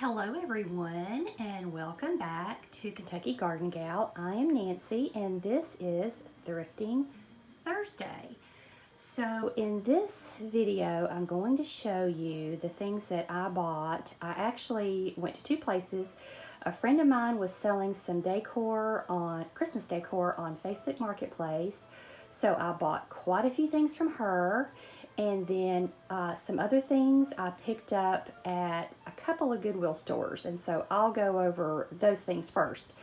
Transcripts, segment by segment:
Hello everyone and welcome back to Kentucky Garden Gal. I am Nancy and this is Thrifting Thursday. So in this video I'm going to show you the things that I bought. I actually went to two places. A friend of mine was selling some decor on Christmas decor on Facebook Marketplace. So I bought quite a few things from her. And then some other things I picked up at a couple of Goodwill stores. And so I'll go over those things first.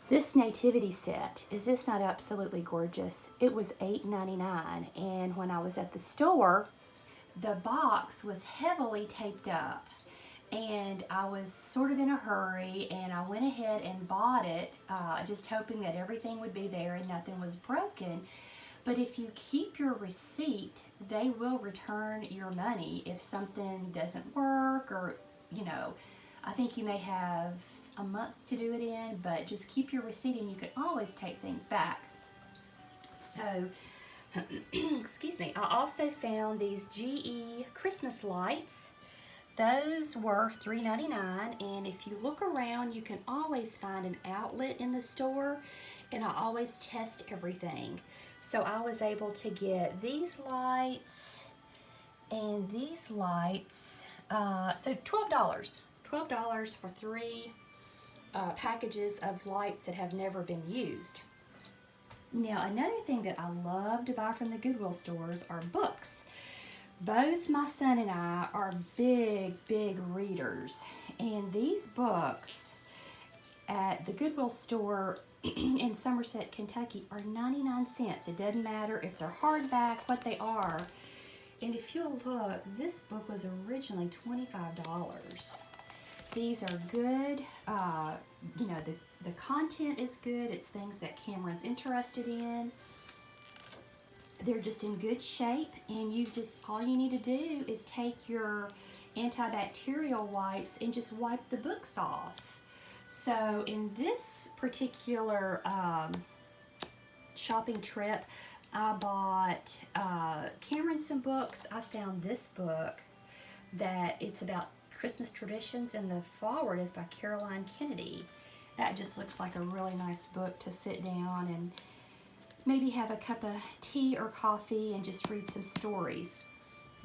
This nativity set, is this not absolutely gorgeous? It was $8.99. And when I was at the store, the box was heavily taped up. And I was sort of in a hurry and I went ahead and bought it, just hoping that everything would be there and nothing was broken. But if you keep your receipt, they will return your money if something doesn't work or, I think you may have a month to do it in, but just keep your receipt and you can always take things back. So, excuse me, I also found these GE Christmas lights. Those were $3.99, and if you look around, you can always find an outlet in the store, and I always test everything. So I was able to get these lights and these lights, so $12. $12 for three packages of lights that have never been used. Now, another thing that I love to buy from the Goodwill stores are books. Both my son and I are big readers, and these books at the Goodwill store in Somerset, Kentucky are 99 cents. It doesn't matter if they're hardback, what they are. And if you'll look, this book was originally $25. These are good. The content is good. It's things that Cameron's interested in. They're just in good shape, and all you need to do is take your antibacterial wipes and just wipe the books off. So in this particular shopping trip, I bought Cameron some books. I found this book that it's about Christmas traditions, and the foreword is by Caroline Kennedy. That just looks like a really nice book to sit down and maybe have a cup of tea or coffee and just read some stories.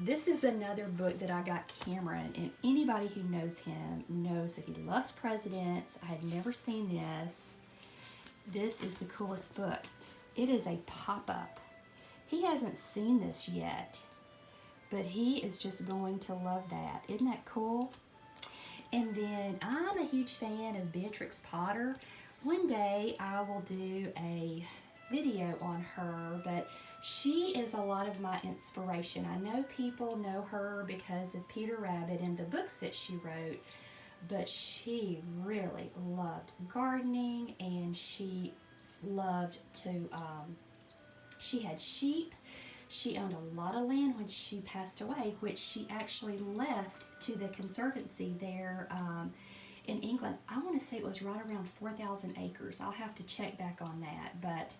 This is another book that I got Cameron, and anybody who knows him knows that he loves presidents. I had never seen this. This is the coolest book. It is a pop-up. He hasn't seen this yet, but he is just going to love that. Isn't that cool? And then I'm a huge fan of Beatrix Potter. One day I will do a video on her, but she is a lot of my inspiration. I know people know her because of Peter Rabbit and the books that she wrote, but she really loved gardening, and she loved to, she had sheep. She owned a lot of land when she passed away, which she actually left to the Conservancy there in England. I want to say it was right around 4,000 acres. I'll have to check back on that, but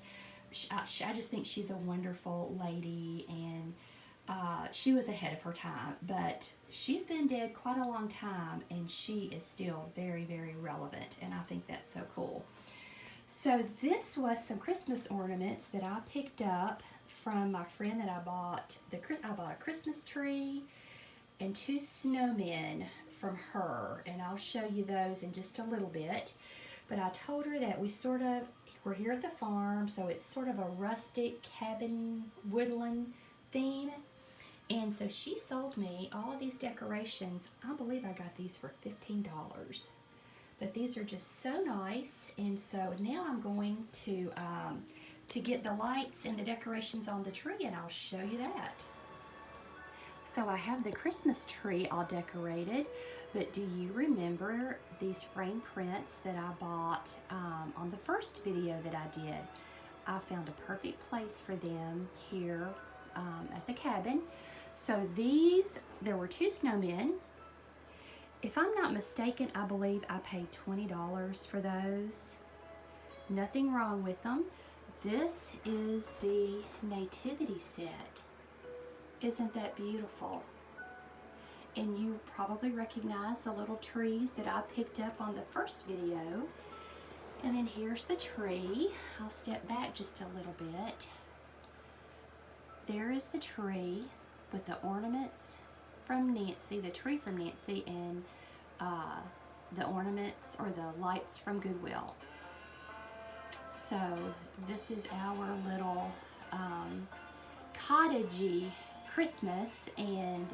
I just think she's a wonderful lady, and she was ahead of her time, but she's been dead quite a long time, and she is still very relevant, and I think that's so cool. So this was some Christmas ornaments that I picked up from my friend that I bought a Christmas tree and two snowmen from her, and I'll show you those in just a little bit. But I told her that we're here at the farm, so it's sort of a rustic cabin woodland theme. And so she sold me all of these decorations. I believe I got these for $15. But these are just so nice. And so now I'm going to get the lights and the decorations on the tree, and I'll show you that. So I have the Christmas tree all decorated, but do you remember these frame prints that I bought on the first video that I did? I found a perfect place for them here at the cabin. So there were two snowmen. If I'm not mistaken, I believe I paid $20 for those. Nothing wrong with them. This is the nativity set. Isn't that beautiful? And you probably recognize the little trees that I picked up on the first video. And then here's the tree. I'll step back just a little bit. There is the tree with the ornaments from Nancy, the tree from Nancy, and the ornaments or the lights from Goodwill. So this is our little cottagey Christmas, and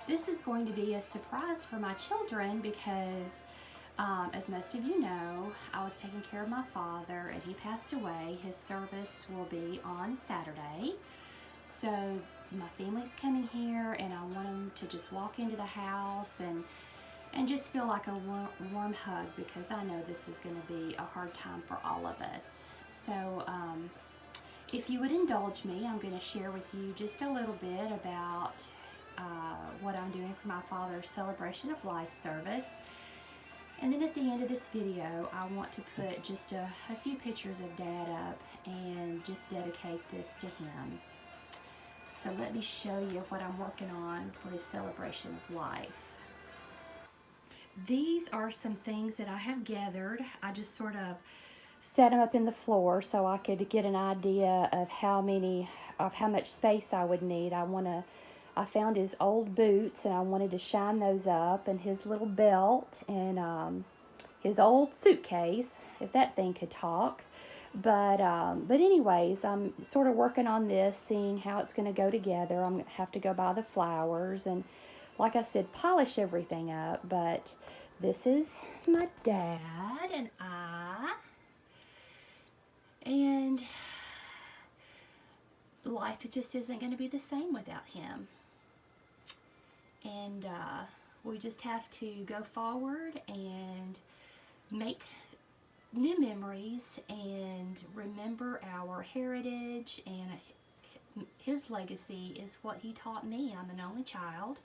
this is going to be a surprise for my children because as most of you know, I was taking care of my father and he passed away. His service will be on Saturday. So my family's coming here and I want them to just walk into the house and just feel like a warm hug, because I know this is going to be a hard time for all of us. So if you would indulge me, I'm going to share with you just a little bit about what I'm doing for my father's celebration of life service. And then at the end of this video, I want to put just a few pictures of Dad up and just dedicate this to him. So let me show you what I'm working on for his celebration of life. These are some things that I have gathered. I just sort of set them up in the floor so I could get an idea of how much space I would need. I found his old boots and I wanted to shine those up, and his little belt, and his old suitcase, if that thing could talk. But anyways, I'm sort of working on this, seeing how it's going to go together. I'm going to have to go buy the flowers and, like I said, polish everything up. But this is my dad and I. And life just isn't going to be the same without him. And we just have to go forward and make new memories and remember our heritage, and his legacy is what he taught me. I'm an only child,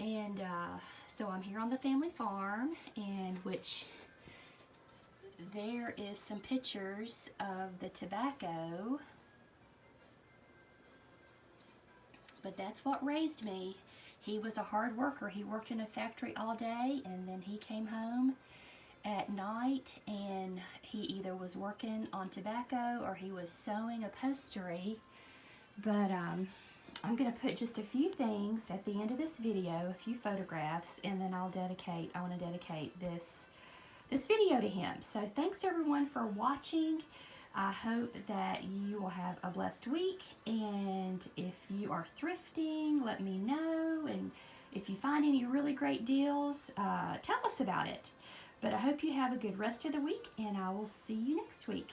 and so I'm here on the family farm, and which there is some pictures of the tobacco, but that's what raised me. He was a hard worker. He worked in a factory all day, and then he came home at night, and he either was working on tobacco or he was sewing upholstery. But I'm going to put just a few things at the end of this video, a few photographs, and then I want to dedicate this video to him. So thanks everyone for watching. I hope that you will have a blessed week, and if you are thrifting, let me know, and if you find any really great deals, tell us about it. But I hope you have a good rest of the week, and I will see you next week.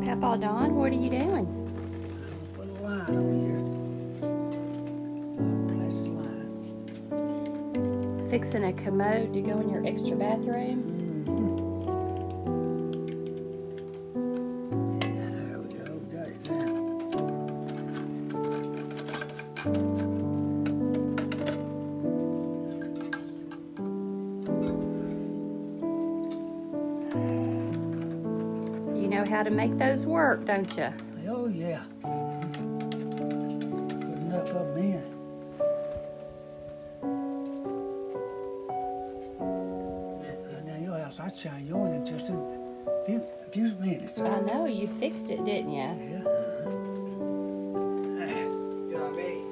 Papa Don, what are you doing? Put a line over here. Plastic line. Fixing a commode to go in your extra bathroom. Yeah, there we go. Got it now. You know how to make those work, don't you? Oh, yeah. Put enough of them in. Now your house, I shine yours in just a few minutes. I know, you fixed it, didn't you? Yeah. You know what I mean?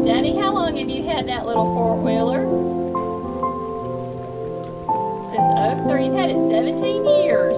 Daddy, how long have you had that little four-wheeler? Since '03, you've had it 17 years.